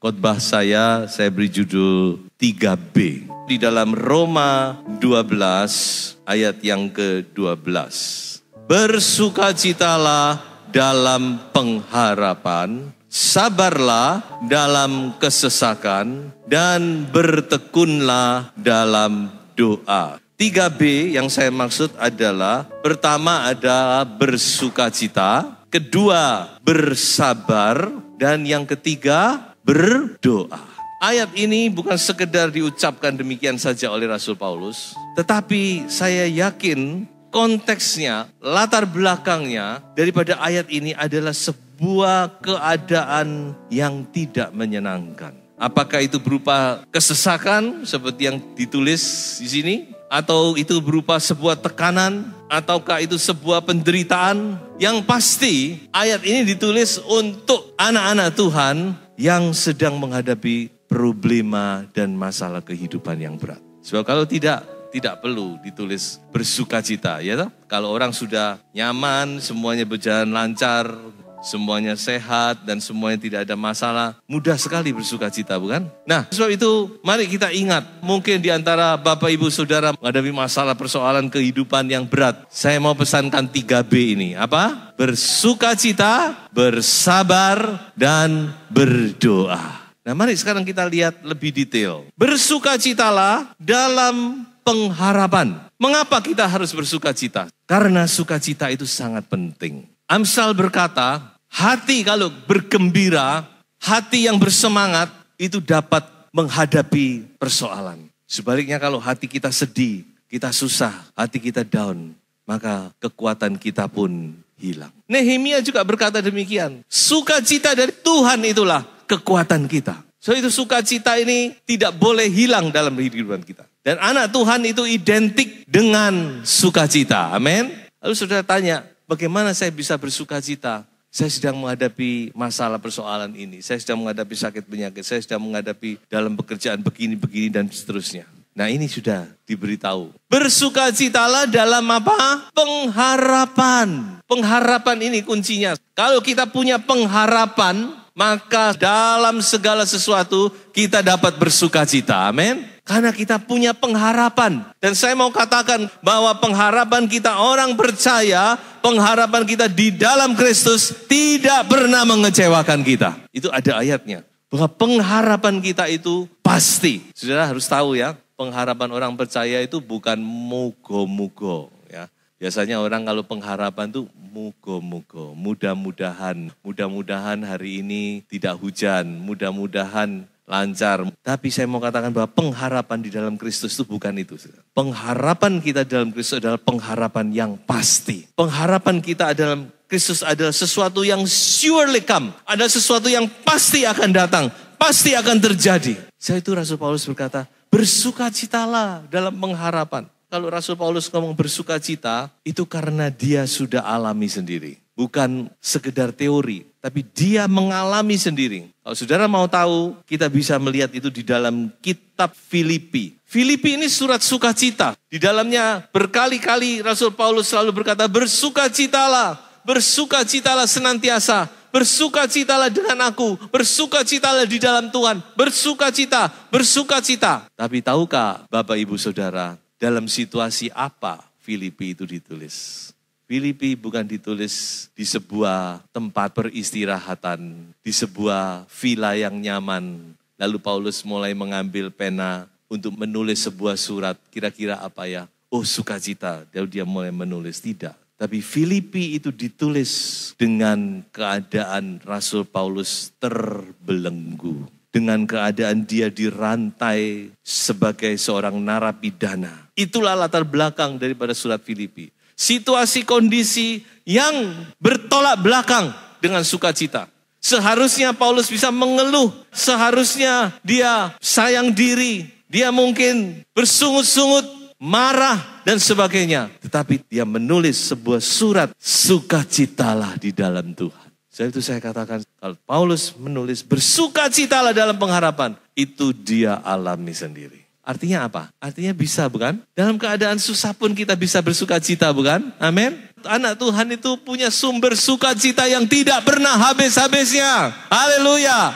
Khotbah saya beri judul 3B. Di dalam Roma 12 ayat yang ke-12. Bersukacitalah dalam pengharapan, sabarlah dalam kesesakan, dan bertekunlah dalam doa. 3B yang saya maksud adalah, pertama adalah bersukacita, kedua bersabar, dan yang ketiga berdoa. Ayat ini bukan sekedar diucapkan demikian saja oleh Rasul Paulus, tetapi saya yakin konteksnya, latar belakangnya daripada ayat ini adalah sebuah keadaan yang tidak menyenangkan. Apakah itu berupa kesesakan seperti yang ditulis di sini? Atau itu berupa sebuah tekanan? Ataukah itu sebuah penderitaan? Yang pasti ayat ini ditulis untuk anak-anak Tuhan yang sedang menghadapi problema dan masalah kehidupan yang berat. Sebab kalau tidak perlu ditulis bersukacita, ya toh? Kalau orang sudah nyaman, semuanya berjalan lancar, semuanya sehat dan semuanya tidak ada masalah, mudah sekali bersukacita, bukan? Nah, sebab itu mari kita ingat, mungkin di antara Bapak Ibu Saudara menghadapi masalah persoalan kehidupan yang berat. Saya mau pesankan 3B ini. Apa? Bersukacita, bersabar, dan berdoa. Nah, mari sekarang kita lihat lebih detail. Bersukacitalah dalam pengharapan. Mengapa kita harus bersukacita? Karena sukacita itu sangat penting. Amsal berkata, hati kalau bergembira, hati yang bersemangat itu dapat menghadapi persoalan. Sebaliknya kalau hati kita sedih, kita susah, hati kita down, maka kekuatan kita pun hilang. Nehemia juga berkata demikian, sukacita dari Tuhan itulah kekuatan kita. So itu sukacita ini tidak boleh hilang dalam kehidupan kita. Dan anak Tuhan itu identik dengan sukacita. Amin. Lalu saudara tanya, bagaimana saya bisa bersukacita? Saya sedang menghadapi masalah persoalan ini. Saya sedang menghadapi sakit penyakit. Saya sedang menghadapi dalam pekerjaan begini dan seterusnya. Nah, ini sudah diberitahu. Bersukacitalah dalam apa? Pengharapan. Pengharapan ini kuncinya. Kalau kita punya pengharapan, maka dalam segala sesuatu kita dapat bersukacita. Amin. Karena kita punya pengharapan. Dan saya mau katakan bahwa pengharapan kita orang percaya, pengharapan kita di dalam Kristus tidak pernah mengecewakan kita. Itu ada ayatnya. Bahwa pengharapan kita itu pasti. Saudara harus tahu ya, pengharapan orang percaya itu bukan mugo-mugo. Ya. Biasanya orang kalau pengharapan itu mugo-mugo, mudah-mudahan hari ini tidak hujan, mudah-mudahan lancar. Tapi saya mau katakan bahwa pengharapan di dalam Kristus itu bukan itu. Pengharapan kita dalam Kristus adalah pengharapan yang pasti. Pengharapan kita dalam Kristus adalah sesuatu yang surely come. Ada sesuatu yang pasti akan datang, pasti akan terjadi. Saya itu Rasul Paulus berkata, bersukacitalah dalam pengharapan. Kalau Rasul Paulus ngomong bersukacita, itu karena dia sudah alami sendiri. Bukan sekedar teori, tapi dia mengalami sendiri. Kalau saudara mau tahu, kita bisa melihat itu di dalam kitab Filipi. Filipi ini surat sukacita. Di dalamnya berkali-kali Rasul Paulus selalu berkata, bersukacitalah senantiasa. Bersukacitalah dengan aku, bersukacitalah di dalam Tuhan, bersukacita. Tapi tahukah Bapak Ibu Saudara, dalam situasi apa Filipi itu ditulis? Filipi bukan ditulis di sebuah tempat peristirahatan, di sebuah villa yang nyaman. Lalu Paulus mulai mengambil pena untuk menulis sebuah surat, kira-kira apa ya? Oh, sukacita, lalu dia mulai menulis, tidak. Tapi Filipi itu ditulis dengan keadaan Rasul Paulus terbelenggu. Dengan keadaan dia dirantai sebagai seorang narapidana. Itulah latar belakang daripada surat Filipi. Situasi kondisi yang bertolak belakang dengan sukacita. Seharusnya Paulus bisa mengeluh. Seharusnya dia sayang diri. Dia mungkin bersungut-sungut, marah, dan sebagainya. Tetapi dia menulis sebuah surat, sukacitalah di dalam Tuhan. Sebab itu saya katakan, kalau Paulus menulis bersukacitalah dalam pengharapan, itu dia alami sendiri. Artinya apa? Artinya bisa, bukan? Dalam keadaan susah pun kita bisa bersukacita, bukan? Amin. Anak Tuhan itu punya sumber sukacita yang tidak pernah habis-habisnya. Haleluya.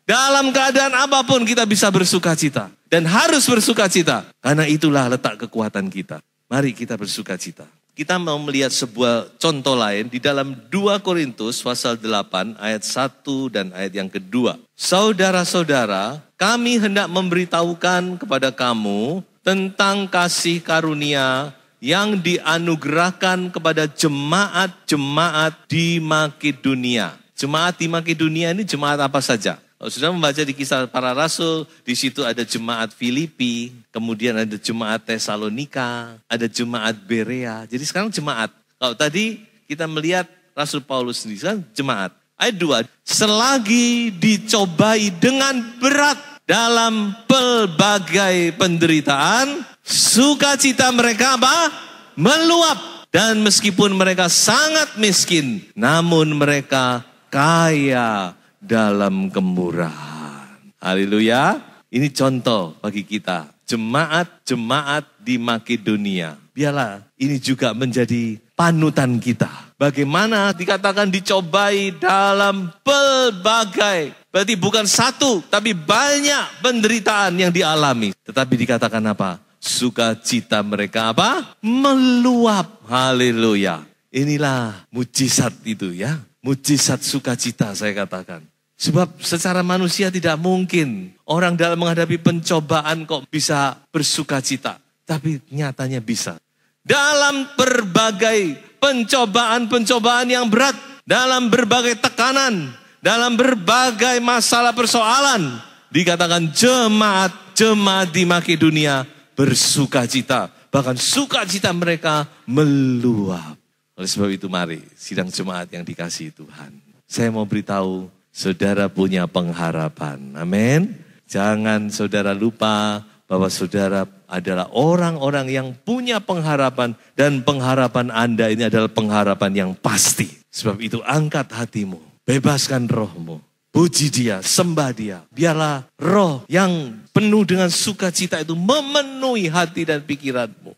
Dalam keadaan apapun kita bisa bersukacita. Dan harus bersukacita. Karena itulah letak kekuatan kita. Mari kita bersukacita. Kita mau melihat sebuah contoh lain di dalam 2 Korintus pasal 8 ayat 1 dan ayat yang kedua. Saudara-saudara, kami hendak memberitahukan kepada kamu tentang kasih karunia yang dianugerahkan kepada jemaat-jemaat di Makedonia. Jemaat di Makedonia ini jemaat apa saja? Kalau sudah membaca di Kisah Para Rasul, di situ ada jemaat Filipi, kemudian ada jemaat Tesalonika, ada jemaat Berea. Jadi sekarang jemaat. Kalau tadi kita melihat Rasul Paulus sendiri, sekarang jemaat. Ayat 2, selagi dicobai dengan berat dalam pelbagai penderitaan, sukacita mereka apa? Meluap. Dan meskipun mereka sangat miskin, namun mereka kaya dalam kemurahan. Haleluya. Ini contoh bagi kita. Jemaat-jemaat di Makedonia. Biarlah ini juga menjadi panutan kita. Bagaimana dikatakan dicobai dalam pelbagai. Berarti bukan satu, tapi banyak penderitaan yang dialami. Tetapi dikatakan apa? Sukacita mereka apa? Meluap. Haleluya. Inilah mujizat itu ya. Mujizat sukacita saya katakan. Sebab secara manusia tidak mungkin orang dalam menghadapi pencobaan kok bisa bersukacita. Tapi nyatanya bisa. Dalam berbagai pencobaan-pencobaan yang berat. Dalam berbagai tekanan. Dalam berbagai masalah persoalan. Dikatakan jemaat-jemaat di Makedonia bersukacita. Bahkan sukacita mereka meluap. Oleh sebab itu mari sidang jemaat yang dikasihi Tuhan. Saya mau beritahu saudara punya pengharapan. Amin. Jangan saudara lupa bahwa saudara adalah orang-orang yang punya pengharapan. Dan pengharapan Anda ini adalah pengharapan yang pasti. Sebab itu angkat hatimu. Bebaskan rohmu. Puji Dia, sembah Dia. Biarlah roh yang penuh dengan sukacita itu memenuhi hati dan pikiranmu.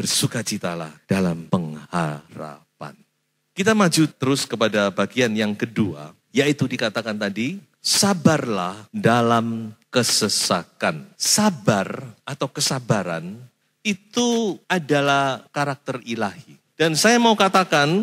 Bersukacitalah dalam pengharapan. Kita maju terus kepada bagian yang kedua. Yaitu dikatakan tadi, sabarlah dalam kesesakan. Sabar atau kesabaran itu adalah karakter ilahi. Dan saya mau katakan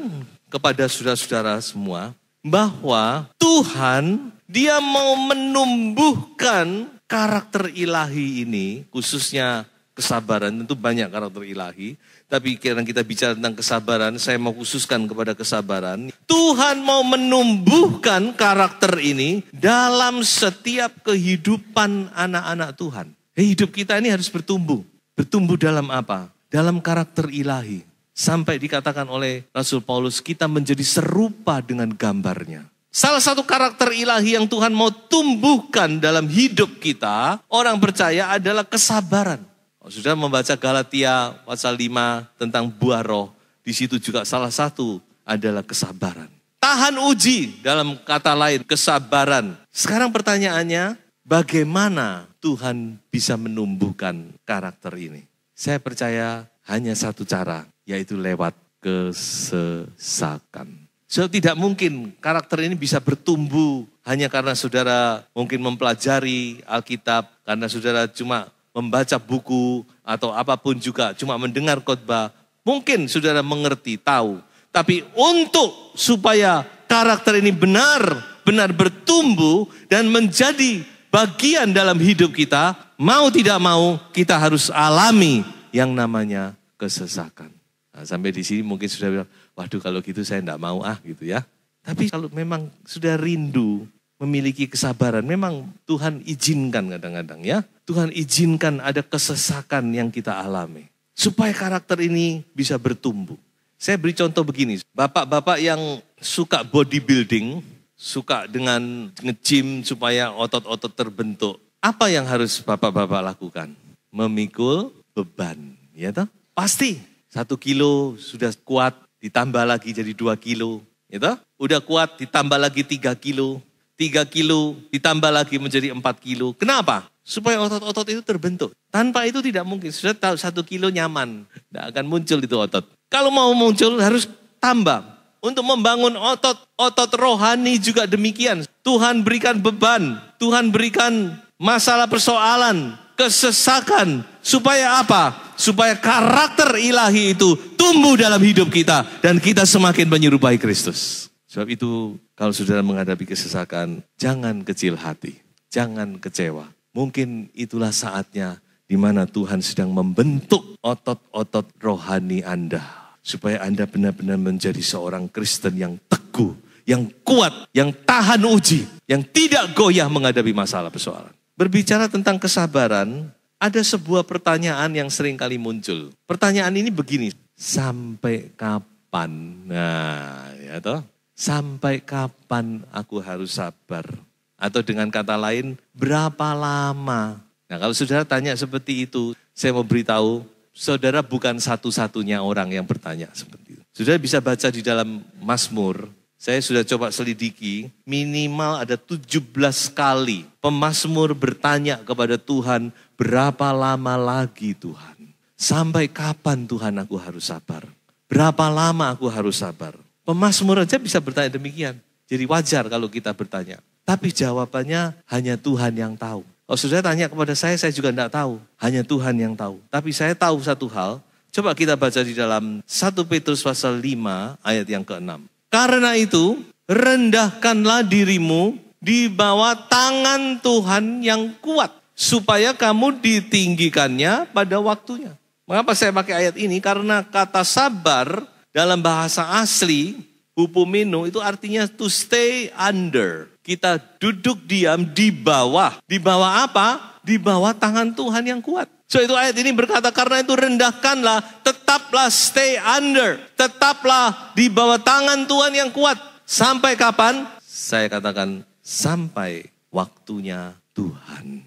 kepada saudara-saudara semua, bahwa Tuhan Dia mau menumbuhkan karakter ilahi ini, khususnya kesabaran. Tentu banyak karakter ilahi, tapi karena kita bicara tentang kesabaran, saya mau khususkan kepada kesabaran. Tuhan mau menumbuhkan karakter ini dalam setiap kehidupan anak-anak Tuhan. Hidup kita ini harus bertumbuh. Bertumbuh dalam apa? Dalam karakter ilahi. Sampai dikatakan oleh Rasul Paulus, kita menjadi serupa dengan gambarnya. Salah satu karakter ilahi yang Tuhan mau tumbuhkan dalam hidup kita, orang percaya, adalah kesabaran. Sudah membaca Galatia pasal 5 tentang buah roh, di situ juga salah satu adalah kesabaran. Tahan uji, dalam kata lain kesabaran. Sekarang pertanyaannya, bagaimana Tuhan bisa menumbuhkan karakter ini? Saya percaya hanya satu cara, yaitu lewat kesesakan. So, tidak mungkin karakter ini bisa bertumbuh hanya karena saudara mungkin mempelajari Alkitab, karena saudara cuma membaca buku atau apapun juga, cuma mendengar khotbah. Mungkin saudara mengerti, tahu. Tapi untuk supaya karakter ini benar-benar bertumbuh dan menjadi bagian dalam hidup kita, mau tidak mau kita harus alami yang namanya kesesakan. Nah, sampai di sini mungkin sudah bilang, waduh kalau gitu saya enggak mau gitu ya. Tapi kalau memang sudah rindu memiliki kesabaran, memang Tuhan izinkan kadang-kadang ya. Tuhan izinkan ada kesesakan yang kita alami. Supaya karakter ini bisa bertumbuh. Saya beri contoh begini, bapak-bapak yang suka bodybuilding, suka dengan nge-gym supaya otot-otot terbentuk. Apa yang harus bapak-bapak lakukan? Memikul beban, ya toh? Pasti 1 kilo sudah kuat, ditambah lagi jadi 2 kilo, ya toh? Udah kuat, ditambah lagi 3 kilo, 3 kilo, ditambah lagi menjadi 4 kilo. Kenapa? Supaya otot-otot itu terbentuk. Tanpa itu tidak mungkin. Sudah tahu 1 kilo nyaman, tidak akan muncul itu otot. Kalau mau muncul harus tambah. Untuk membangun otot rohani juga demikian. Tuhan berikan beban, Tuhan berikan masalah persoalan, kesesakan. Supaya apa? Supaya karakter ilahi itu tumbuh dalam hidup kita. Dan kita semakin menyerupai Kristus. Sebab itu kalau saudara menghadapi kesesakan, jangan kecil hati, jangan kecewa. Mungkin itulah saatnya di mana Tuhan sedang membentuk otot-otot rohani Anda. Supaya Anda benar-benar menjadi seorang Kristen yang teguh, yang kuat, yang tahan uji, yang tidak goyah menghadapi masalah persoalan. Berbicara tentang kesabaran, ada sebuah pertanyaan yang sering kali muncul. Pertanyaan ini begini, sampai kapan? Nah, ya toh, sampai kapan aku harus sabar? Atau dengan kata lain, berapa lama? Nah, kalau saudara tanya seperti itu, saya mau beritahu, saudara bukan satu-satunya orang yang bertanya seperti itu. Saudara bisa baca di dalam Mazmur, saya sudah coba selidiki, minimal ada 17 kali pemazmur bertanya kepada Tuhan, berapa lama lagi Tuhan? Sampai kapan Tuhan aku harus sabar? Berapa lama aku harus sabar? Pemazmur aja bisa bertanya demikian. Jadi wajar kalau kita bertanya. Tapi jawabannya hanya Tuhan yang tahu. Kalau saudara tanya kepada saya juga tidak tahu. Hanya Tuhan yang tahu. Tapi saya tahu satu hal. Coba kita baca di dalam 1 Petrus pasal 5 ayat yang ke-6. Karena itu, rendahkanlah dirimu di bawah tangan Tuhan yang kuat. Supaya kamu ditinggikannya pada waktunya. Mengapa saya pakai ayat ini? Karena kata sabar dalam bahasa asli, hupomeno itu artinya to stay under. Kita duduk diam di bawah. Di bawah apa? Di bawah tangan Tuhan yang kuat. So itu ayat ini berkata, karena itu rendahkanlah, tetaplah stay under. Tetaplah di bawah tangan Tuhan yang kuat. Sampai kapan? Saya katakan, sampai waktunya Tuhan.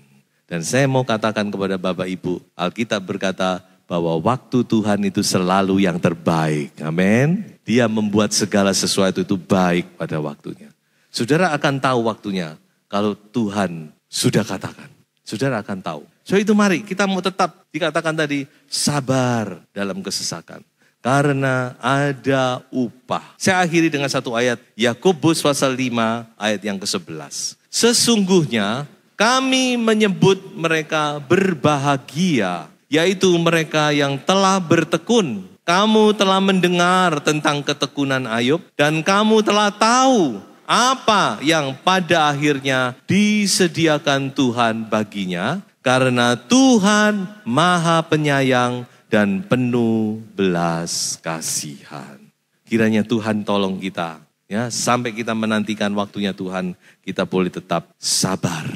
Dan saya mau katakan kepada Bapak Ibu, Alkitab berkata bahwa waktu Tuhan itu selalu yang terbaik. Amin. Dia membuat segala sesuatu itu baik pada waktunya. Saudara akan tahu waktunya kalau Tuhan sudah katakan. Saudara akan tahu. So itu mari kita mau tetap dikatakan tadi sabar dalam kesesakan. Karena ada upah. Saya akhiri dengan satu ayat. Yakobus pasal 5 ayat yang ke-11. Sesungguhnya kami menyebut mereka berbahagia. Yaitu mereka yang telah bertekun. Kamu telah mendengar tentang ketekunan Ayub. Dan kamu telah tahu apa yang pada akhirnya disediakan Tuhan baginya. Karena Tuhan Maha Penyayang dan penuh belas kasihan. Kiranya Tuhan tolong kita. Ya, sampai kita menantikan waktunya Tuhan, kita boleh tetap sabar,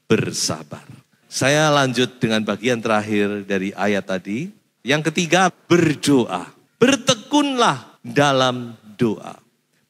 bersabar. Saya lanjut dengan bagian terakhir dari ayat tadi. Yang ketiga, berdoa. Bertekunlah dalam doa.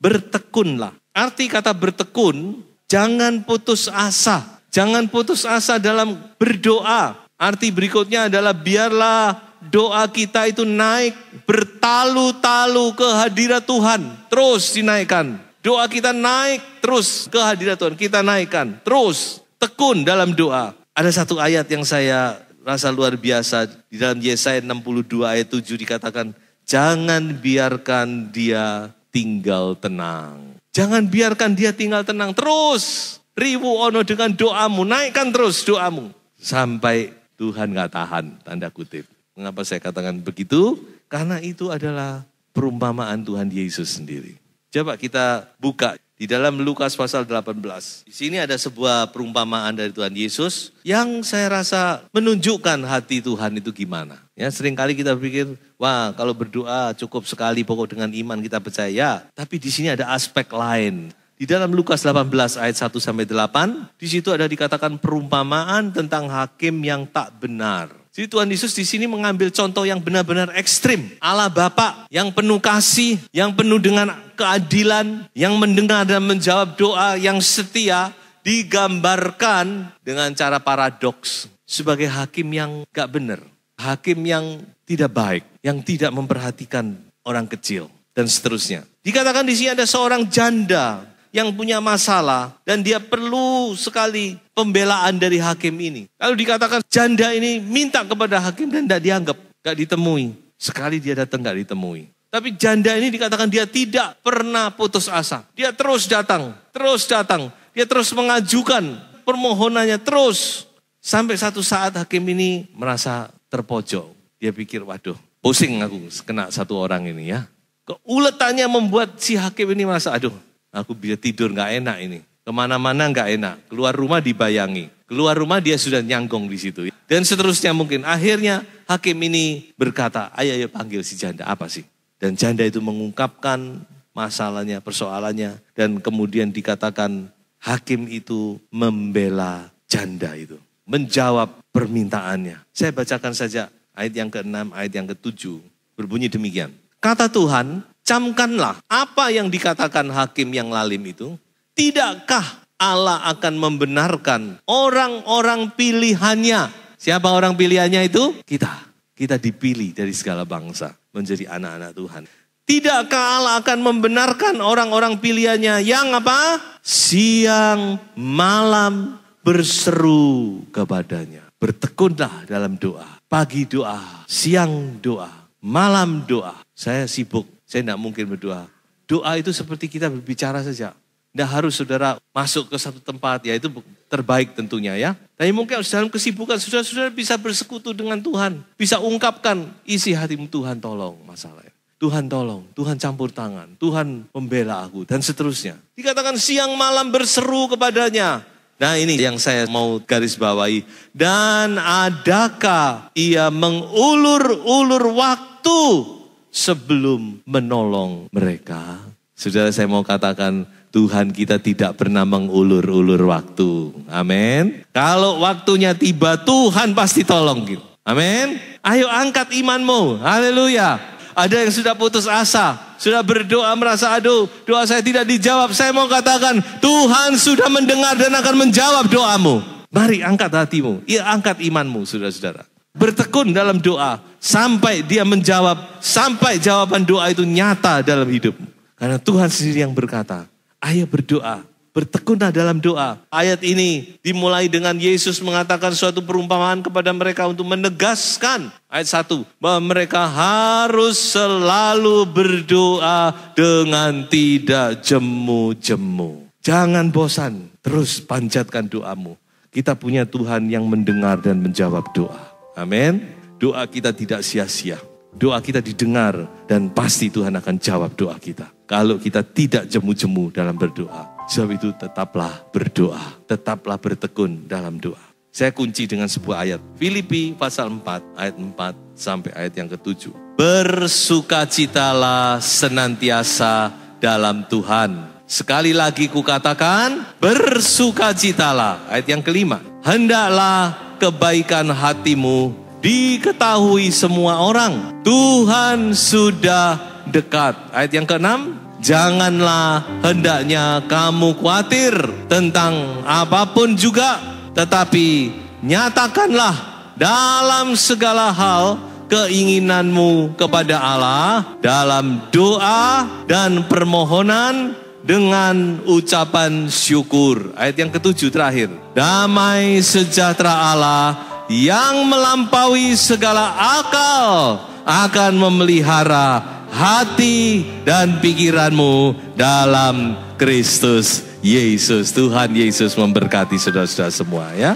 Bertekunlah. Arti kata bertekun, jangan putus asa. Jangan putus asa dalam berdoa. Arti berikutnya adalah biarlah doa kita itu naik bertalu-talu ke hadirat Tuhan. Terus dinaikkan. Doa kita naik terus ke hadirat Tuhan. Kita naikkan. Terus tekun dalam doa. Ada satu ayat yang saya rasa luar biasa. Di dalam Yesaya 62 ayat 7 dikatakan, jangan biarkan dia tinggal tenang. Jangan biarkan dia tinggal tenang. Terus riwu ono dengan doamu. Naikkan terus doamu. Sampai Tuhan gak tahan. Tanda kutip. Mengapa saya katakan begitu? Karena itu adalah perumpamaan Tuhan Yesus sendiri. Coba kita buka di dalam Lukas pasal 18. Di sini ada sebuah perumpamaan dari Tuhan Yesus yang saya rasa menunjukkan hati Tuhan itu gimana. Ya, seringkali kita berpikir, wah kalau berdoa cukup sekali pokok dengan iman kita percaya. Tapi di sini ada aspek lain. Di dalam Lukas 18 ayat 1-8, di situ ada dikatakan perumpamaan tentang hakim yang tak benar. Jadi Tuhan Yesus di sini mengambil contoh yang benar-benar ekstrim. Allah Bapa yang penuh kasih, yang penuh dengan keadilan, yang mendengar dan menjawab doa, yang setia, digambarkan dengan cara paradoks sebagai hakim yang gak benar. Hakim yang tidak baik, yang tidak memperhatikan orang kecil, dan seterusnya. Dikatakan di sini ada seorang janda yang punya masalah dan dia perlu sekali pembelaan dari hakim ini. Lalu dikatakan janda ini minta kepada hakim dan tidak dianggap, tidak ditemui. Sekali dia datang tidak ditemui. Tapi janda ini dikatakan dia tidak pernah putus asa. Dia terus datang, terus datang. Dia terus mengajukan permohonannya terus. Sampai satu saat hakim ini merasa terpojok. Dia pikir, waduh pusing aku kena satu orang ini ya. Keuletannya membuat si hakim ini merasa, aduh aku bisa tidur gak enak ini. Kemana-mana gak enak. Keluar rumah dibayangi. Keluar rumah dia sudah nyangkong di situ. Dan seterusnya mungkin. Akhirnya hakim ini berkata, ayo panggil si janda. Apa sih? Dan janda itu mengungkapkan masalahnya, persoalannya. Dan kemudian dikatakan hakim itu membela janda itu. Menjawab permintaannya. Saya bacakan saja ayat yang ke-6, ayat yang ke-7. Berbunyi demikian. Kata Tuhan, camkanlah apa yang dikatakan hakim yang lalim itu. Tidakkah Allah akan membenarkan orang-orang pilihannya? Siapa orang pilihannya itu? Kita. Kita dipilih dari segala bangsa menjadi anak-anak Tuhan. Tidakkah Allah akan membenarkan orang-orang pilihannya yang apa? Siang malam berseru kepadanya. Bertekunlah dalam doa. Pagi doa, siang doa, malam doa. Saya sibuk, saya tidak mungkin berdoa. Doa itu seperti kita berbicara saja. Tidak harus saudara masuk ke satu tempat, ya itu terbaik tentunya ya. Tapi mungkin dalam kesibukan saudara bisa bersekutu dengan Tuhan. Bisa ungkapkan isi hatimu, Tuhan tolong masalahnya. Tuhan tolong, Tuhan campur tangan, Tuhan membela aku dan seterusnya. Dikatakan siang malam berseru kepadanya. Nah ini yang saya mau garis bawahi. Dan adakah ia mengulur-ulur waktu sebelum menolong mereka? Saudara, saya mau katakan Tuhan kita tidak pernah mengulur-ulur waktu. Amin. Kalau waktunya tiba Tuhan pasti tolong gitu. Amin. Ayo angkat imanmu. Haleluya. Ada yang sudah putus asa, sudah berdoa merasa aduh doa saya tidak dijawab. Saya mau katakan Tuhan sudah mendengar dan akan menjawab doamu. Mari angkat hatimu, angkat imanmu saudara-saudara. Bertekun dalam doa sampai dia menjawab, sampai jawaban doa itu nyata dalam hidupmu. Karena Tuhan sendiri yang berkata, ayo berdoa. Bertekunlah dalam doa. Ayat ini dimulai dengan Yesus mengatakan suatu perumpamaan kepada mereka untuk menegaskan. Ayat 1. Bahwa mereka harus selalu berdoa dengan tidak jemu-jemu. Jangan bosan. Terus panjatkan doamu. Kita punya Tuhan yang mendengar dan menjawab doa. Amin. Doa kita tidak sia-sia. Doa kita didengar dan pasti Tuhan akan jawab doa kita. Kalau kita tidak jemu-jemu dalam berdoa. Sebab itu tetaplah berdoa, tetaplah bertekun dalam doa. Saya kunci dengan sebuah ayat. Filipi pasal 4, ayat 4 sampai ayat yang ke-7. Bersukacitalah senantiasa dalam Tuhan. Sekali lagi kukatakan, bersukacitalah. Ayat yang ke-5. Hendaklah kebaikan hatimu diketahui semua orang. Tuhan sudah dekat. Ayat yang ke-6. Janganlah hendaknya kamu khawatir tentang apapun juga. Tetapi nyatakanlah dalam segala hal keinginanmu kepada Allah. Dalam doa dan permohonan dengan ucapan syukur. Ayat yang ke-7 terakhir. Damai sejahtera Allah yang melampaui segala akal akan memelihara hati dan pikiranmu dalam Kristus Yesus. Tuhan Yesus memberkati saudara-saudara semua ya.